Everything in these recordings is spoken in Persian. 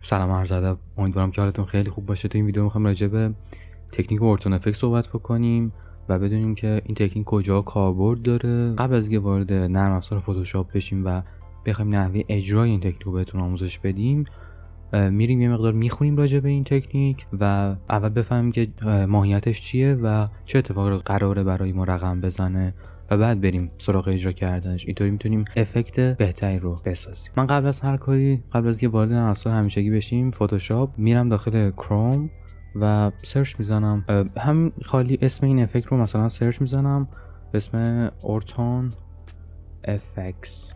سلام عرض ادب، امیدوارم که حالتون خیلی خوب باشه. تو این ویدیو میخوایم راجع به تکنیک اورتون افکت صحبت بکنیم و بدونیم که این تکنیک کجا کاربرد داره. قبل از اینکه وارد نرم افزار فتوشاپ بشیم و بخوایم نحوه اجرای این تکنیک رو بهتون آموزش بدیم، میریم یه مقدار میخونیم راجع به این تکنیک و اول بفهمیم که ماهیتش چیه و چه اتفاقی قراره برای ما رقم بزنه و بعد بریم سراغ اجرا کردنش. اینطوری میتونیم افکت بهتری رو بسازیم. من قبل از هر کاری، قبل از اینکه وارد نرم افزار همیشگی بشیم فتوشاپ، میرم داخل کروم و سرچ میزنم، هم خالی اسم این افکت رو مثلا سرچ میزنم، اسم اورتون افکتس،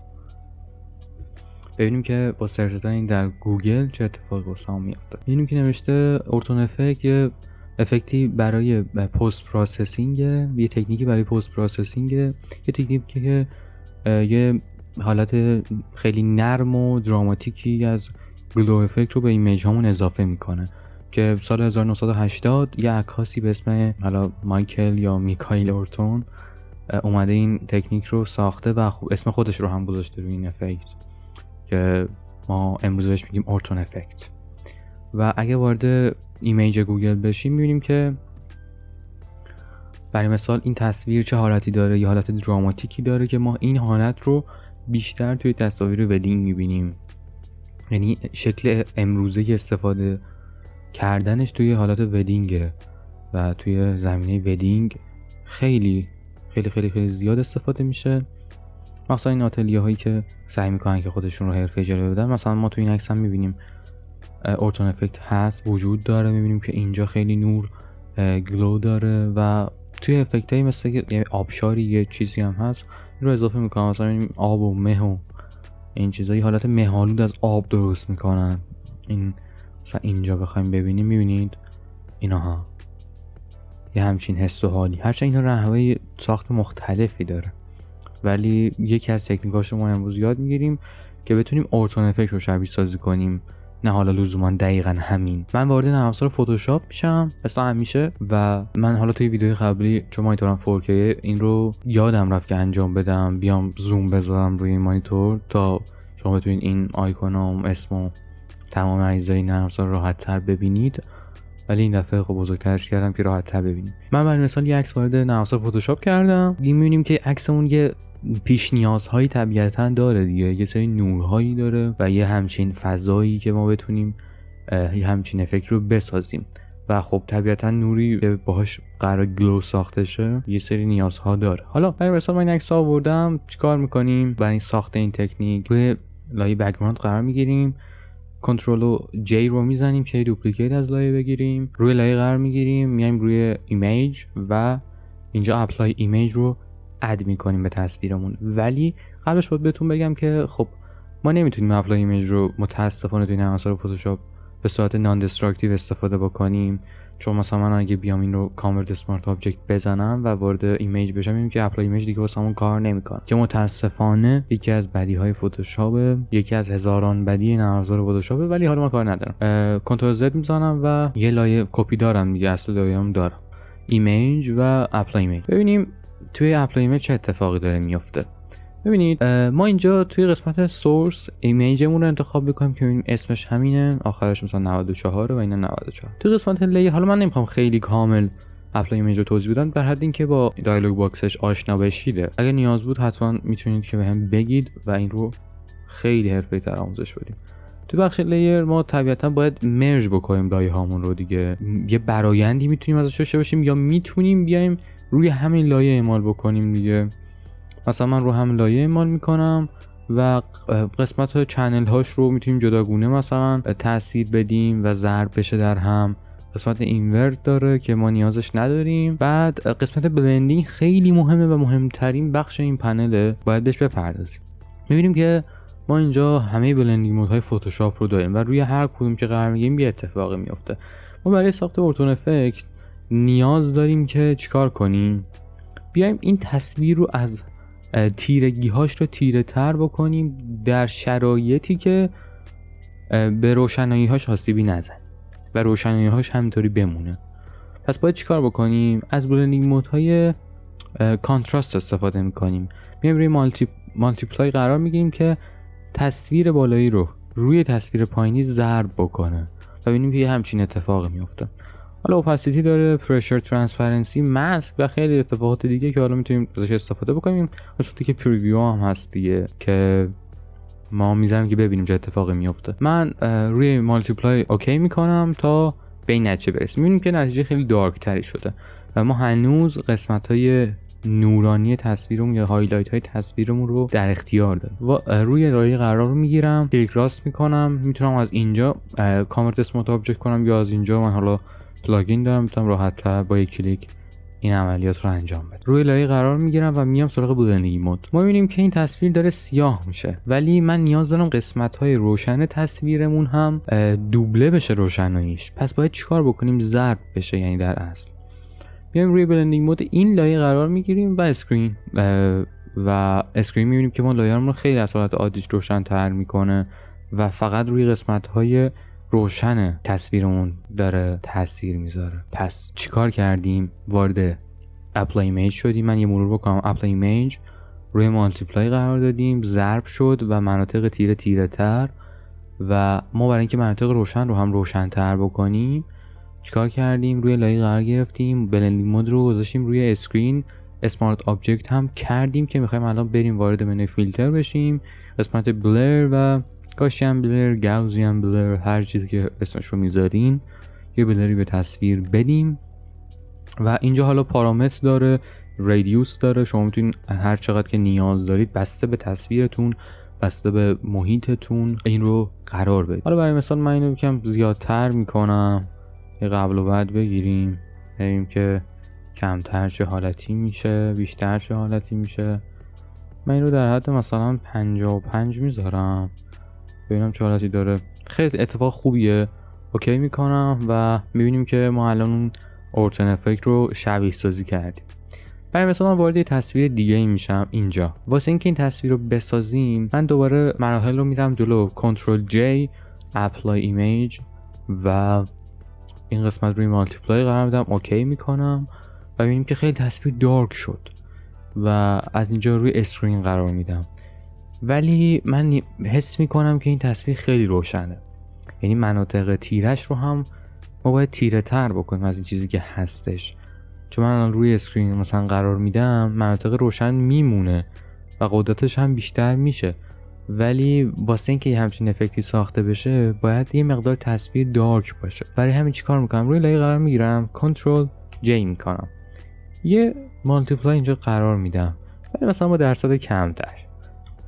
ببینیم که با سرچ دادن این در گوگل چه اتفاقی واسمون میفته. ببینیم که نوشته اورتون افکت یه افکتی برای پست پروسسینگ، یه تکنیکی برای پست پروسسینگ، یه تکنیکی که یه حالت خیلی نرم و دراماتیکی از گلو افکت رو به ایمیج هامون اضافه میکنه که سال 1980 یه عکاسی به اسم حالا مایکل یا میکایل اورتون اومده این تکنیک رو ساخته و اسم خودش رو هم گذاشته روی این افکت که ما امروز بهش میگیم اورتون افکت. و اگه وارد ایمیج گوگل بشیم میبینیم که برای مثال این تصویر چه حالتی داره، یه حالت دراماتیکی داره که ما این حالت رو بیشتر توی تصاویر ودینگ میبینیم، یعنی شکل امروزه استفاده کردنش توی حالت ودینگه و توی زمینه ودینگ خیلی خیلی خیلی خیلی زیاد استفاده میشه، مثلا این آتلیه هایی که سعی میکنن که خودشون رو حرفه‌ای جلوه بدن. مثلا ما توی این عکس هم میبینیم اورتون افکت هست، وجود داره، میبینیم که اینجا خیلی نور گلو داره و توی افکت هایی مثل یه آبشاری یه چیزی هم هست این رو اضافه میکنن، مثلا میبینیم آب و مه و این چیزا، یه حالت مه‌آلود از آب درست میکنن. این مثلا اینجا بخوایم ببینیم میبینید اینها یه همچین حس و حالی، هرچند اینا نحوه ساخت مختلفی داره، ولی یکی از تکنیکاش رو ما امروز یاد میگیریم که بتونیم اورتون افکت رو شبیه سازی کنیم، نه حالا لزوما دقیقاً همین. من وارد نرم افزار فتوشاپ میشم مثلا همیشه و من حالا توی ویدیوی قبلی چون مانیتورم 4K این رو یادم رفت که انجام بدم، بیام زوم بذارم روی مانیتور تا شما بتونید این آیکونام، اسم و تمام اجزای نرم افزار راحت تر ببینید، ولی این دفعه خب بزرگترش کردم که راحت تر ببینید. من برای مثال یه عکس وارد نرم افزار فتوشاپ کردم، می‌بینیم که عکسمون یه پیش نیازهایی طبیعتاً داره دیگه، یه سری نورهایی داره و یه همچین فضایی که ما بتونیم یه همچین افکت رو بسازیم و خب طبیعتاً نوری که باهاش قرار گلو ساخته شه یه سری نیازها داره. حالا برای مثال من این عکس آوردم، چیکار می‌کنیم برای ساخت این تکنیک؟ روی لایه بک‌گراند قرار می‌گیریم، کنترل و جی رو میزنیم که دوپلیکیت از لایه بگیریم، روی لایه قرار می‌گیریم، میایم روی ایمیج و اینجا اپلای ایمیج رو اد میکنیم به تصویرمون. ولی قبلش باید بهتون بگم که خب ما نمیتونیم اپلای ایمیج رو متاسفانه توی نرم افزار فتوشاپ به صورت نان دستراکتیو استفاده بکنیم، چون مثلا من اگه بیام این رو کانورت اسمارت آبجکت بزنم و وارد ایمیج بشم میبینیم که اپلای ایمیج دیگه واسمون کار نمیکنه، که متاسفانه یکی از بدیهای فتوشاپ، یکی از هزاران بدی نرم افزار فتوشاپ، ولی حالا من کار ندارم. کنترل زد میزنم و یه لایه کپی دارم دیگه، اصل لایه‌ام دارم، ایمیج و اپلای ایمیج. ببینیم توی اپلای ایمیج چه اتفاقی داره میفته. ببینید ما اینجا توی قسمت سورس ایمیجمون رو انتخاب بکنیم که ببینیم اسمش همینه، آخرش مثلا 94 و اینا 94. توی قسمت لی، حالا من نمیخوام خیلی کامل اپلای ایمیج رو توضیح بدم، در حد اینکه با دیالوگ باکسش آشنا بشید. اگه نیاز بود حتما میتونید که بهم بگید و این رو خیلی حرفه‌ای‌تر آموزش بدیم. تو بخش لیر ما طبیعتا باید مرج بکنیم لایه هامون رو دیگه، یه برایندی میتونیم ازش داشته باشیم یا میتونیم بیایم روی همین لایه اعمال بکنیم دیگه. مثلا من رو همین لایه اعمال میکنم و قسمت چنل هاش رو میتونیم جداگونه مثلا تاثیر بدیم و ضرب بشه در هم. قسمت اینورت داره که ما نیازش نداریم. بعد قسمت بلندینگ خیلی مهمه و مهمترین بخش این پنله، باید بهش بپردازیم. میبینیم که ما اینجا همه بلندینگ مودهای فتوشاپ رو داریم و روی هر کدوم که قرار میگیریم یه اتفاقی میفته. ما برای ساخت اورتون افکت نیاز داریم که چیکار کنیم؟ بیایم این تصویر رو از تیرگی‌هاش رو تیره تر بکنیم در شرایطی که به روشنایی‌هاش آسیبی نزنه و روشنایی‌هاش همینطوری بمونه. پس باید چیکار بکنیم؟ از بلندینگ مودهای کانتراست استفاده می‌کنیم. میایم روی مالتیپلای قرار می‌گیریم که تصویر بالایی رو روی تصویر پایینی ضرب بکنه و ببینیم که همچین اتفاقی میفته. حالا اوپاسیتی داره، پرشر ترانسپرنسی، ماسک و خیلی اتفاقات دیگه که حالا میتونیم ازش استفاده بکنیم. البته که پریویو هم هست دیگه که ما میذاریم که ببینیم چه اتفاقی میفته. من روی مالتیپلای اوکی میکنم تا به این نتیجه برسیم. میبینیم که نتیجه خیلی دارک تری شده و ما هنوز قسمت های نورانی تصویرمون یا هایلایت های تصویرمون رو در اختیار داریم. و روی لایه قرار رو میگیرم، کلیک راست میکنم، میتونم از اینجا کانورت اسمارت آبجکت کنم یا از اینجا من حالا پلاگین دارم میتونم راحت تر با یک کلیک این عملیات رو انجام بدم. روی لایه قرار میگیرم و میام سراغ بلندینگ مود. ما میبینیم که این تصویر داره سیاه میشه، ولی من نیاز دارم قسمت‌های روشن تصویرمون هم دوبله بشه روشناییش. پس باید چیکار بکنیم؟ ضرب بشه. یعنی در اصل میایم روی بلندینگ مود این لایه قرار میگیریم و اسکرین میبینیم که ما لایه‌مون رو خیلی از حالت عادیش روشن تر میکنه و فقط روی قسمت‌های روشن تصویرمون داره تاثیر میذاره. پس چیکار کردیم؟ وارد اپلای ایمیج شدیم. من یه مرور بکنم. اپلای ایمیج، روی مالتیپلای قرار دادیم، ضرب شد و مناطق تیره تر و ما برای اینکه مناطق روشن رو هم روشن تر بکنیم چیکار کردیم؟ روی لایه قرار گرفتیم، بلندینگ مود رو گذاشتیم روی اسکرین، اسمارت آبجکت هم کردیم که میخوایم الان بریم وارد منوی فیلتر بشیم، قسمت بلر و گاشیان بلر، گاوزیان بلر، هر چیزی که اسمش رو میذارین یه بلری به تصویر بدیم. و اینجا حالا پارامتر داره، رادیوس داره، شما میتونین هر چقدر که نیاز دارید بسته به تصویرتون، بسته به محیطتون این رو قرار بدید. حالا برای مثال من اینو یکم زیادتر میکنم، یه قبل و بعد بگیریم، ببینیم که کمتر چه حالتی میشه، بیشتر چه حالتی میشه. من این رو در حد مثلا 55 میذارم ببینم چه حالتی داره. خیلی اتفاق خوبیه. اوکی میکنم و میبینیم که ما الان اون اورتن افکت رو شبیه سازی کردیم. برای مثلا من وارد تصویر دیگه ای میشم. اینجا واسه اینکه این تصویر رو بسازیم من دوباره مراحل رو میرم جلو، کنترل جی، اپلای ایمیج و این قسمت روی مالتیپلای قرار میدم، اوکی میکنم و میبینیم که خیلی تصویر دارک شد و از اینجا روی اسکرین قرار میدم. ولی من حس میکنم که این تصویر خیلی روشنه، یعنی مناطق تیرش رو هم ما باید تیره تر بکنیم از این چیزی که هستش. چون من الان روی اسکرین مثلا قرار میدم مناطق روشن میمونه و قدرتش هم بیشتر میشه، ولی واسه اینکه یه همچین افکتی ساخته بشه باید یه مقدار تصویر دارک باشه. برای همین چی کار میکنم؟ روی لایه قرار میگیرم، کنترل جی میکنم، یه مالتیپلای اینجا قرار میدم ولی مثلا با درصد کمتر،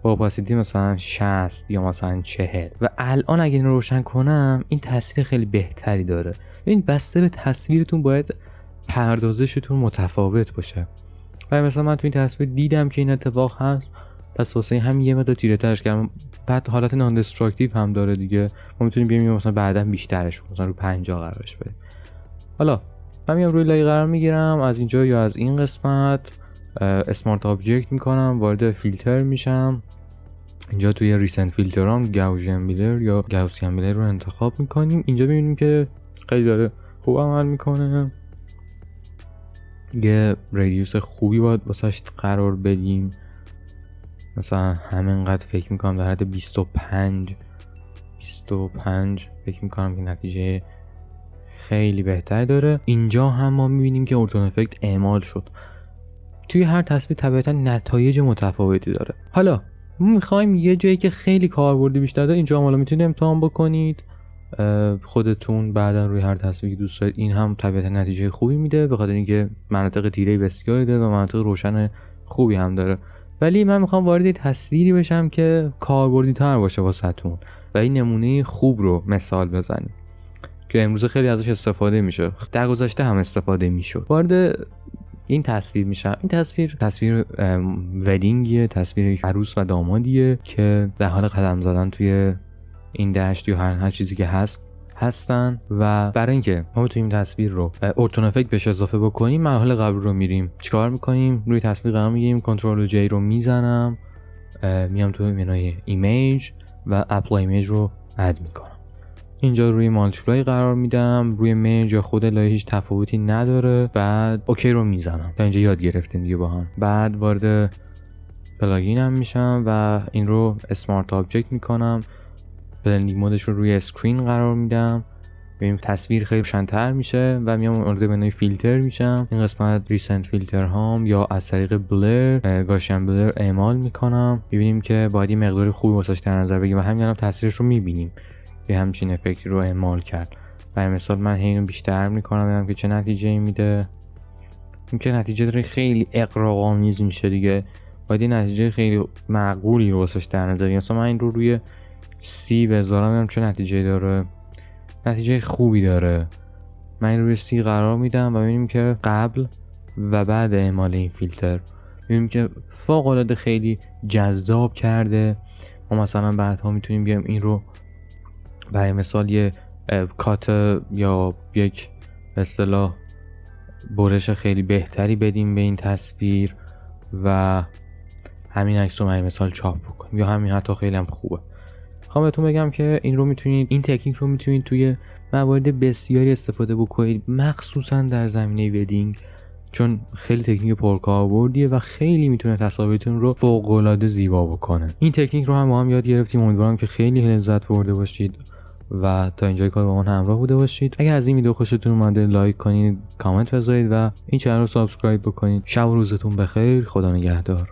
با اپاسیتی مثلا 60 یا مثلا 40 و الان اگه اینو روشن کنم این تاثیر خیلی بهتری داره. ببین بسته به تصویرتون باید پردازشتون متفاوت باشه. و مثلا من تو این تصویر دیدم که این اتفاق هست، پس واسه هم یه مقدار تیره ترش کردم. بعد حالت نان دستراکتیو هم داره دیگه، ما میتونیم بیایم مثلا بعدا بیشترش مثلا رو 50 قرارش بدیم. حالا من میام روی لایه قرار میگیرم، از اینجا یا از این قسمت اسمارت آبجکت میکنم، وارد فیلتر میشم. اینجا توی ریسنت فیلترام گاوسیان بلر یا گاوسیان بلر رو انتخاب میکنیم. اینجا میبینیم که خیلی داره خوب عمل میکنه. یه رادیوس خوبی باید واسش قرار بدیم، مثلا همینقدر فکر میکنم در حد 25 فکر میکنم که نتیجه خیلی بهتر داره. اینجا هم ما میبینیم که اورتون افکت اعمال شد. توی هر تصویر طبیعتا نتایج متفاوتی داره. حالا ما میخوایم یه جایی که خیلی کاربردی بیشتر داره، اینجا حالا میتونید امتحان بکنید خودتون بعدا روی هر تصویری که دوست دارید. این هم طبیعتا نتیجه خوبی میده به خاطر اینکه مناطق تیره بسیاری داره و مناطق روشن خوبی هم داره. ولی من میخوام وارد تصویری بشم که کاربردی تر باشه واسهتون و این نمونه خوب رو مثال بزنیم که امروز خیلی ازش استفاده میشه، در گذشته هم استفاده میشد. وارد این تصویر میشم. این تصویر ودینگیه، تصویر عروس و دامادیه که در حال قدم زدن توی این دشت یا هر چیزی که هستن و برای اینکه ما بتونیم تصویر رو اورتون افکت بهش اضافه بکنیم مراحل قبل رو میریم. چیکار میکنیم؟ روی تصویر قرار میگیریم، کنترل جی رو میزنم، میام توی منوی ایمیج و اپلای ایمیج رو اد میکنم. اینجا روی مالتیپلای قرار میدم، روی میج یا خود لایه هیچ تفاوتی نداره. بعد اوکی رو میزنم. تا اینجا یاد گرفتیم دیگه با هم. بعد وارد پلاگین هم میشم و این رو اسمارت آبجکت میکنم. بلندینگ مودش رو روی اسکرین قرار میدم، ببینیم تصویر خیلی روشن‌تر میشه و میام وارد منوی فیلتر میشم. این قسمت ریسنت فیلتر هام یا از طریق بلر گاشن بلر اعمال میکنم. ببینیم که باید یه مقدار خوبی واسش در نظر بگیریم و همین الان تاثیرش رو میبینیم یه همچین افکتی رو اعمال کرد. برای مثال من اینو بیشتر میکنم ببینم که چه نتیجه‌ای میده. این که نتیجه داره خیلی اغراق‌آمیز میشه دیگه، باید یه نتیجه خیلی معقولی رو واسش در نظر بگیریم. مثلا من این رو روی 30 بذارم ببینم چه نتیجه‌ای داره. نتیجه خوبی داره. من این روی 30 قرار میدم و ببینیم که قبل و بعد اعمال این فیلتر ببینیم که فوق العاده خیلی جذاب کرده. ما مثلا بعدها میتونیم بیایم این رو برای مثال یه کات یا یک به اصطلاح برش خیلی بهتری بدیم به این تصویر و همین عکس رو برای مثال چاپ بکنیم، یا همین حتی خیلی هم خوبه. خواهم بهتون بگم که این تکنیک رو میتونید توی موارد بسیاری استفاده بکنید، مخصوصا در زمینه ودینگ، چون خیلی تکنیک پرکاربردیه و خیلی میتونه تصاویرتون رو فوق العاده زیبا بکنه. این تکنیک رو هم با هم یاد گرفتیم، امیدوارم که خیلی لذت برده باشید و تا اینجای کار با من همراه بوده باشید. اگر از این ویدیو خوشتون اومده لایک کنید، کامنت بذارید و این چنل رو سابسکرایب بکنید. شب و روزتون بخیر، خدا نگهدار.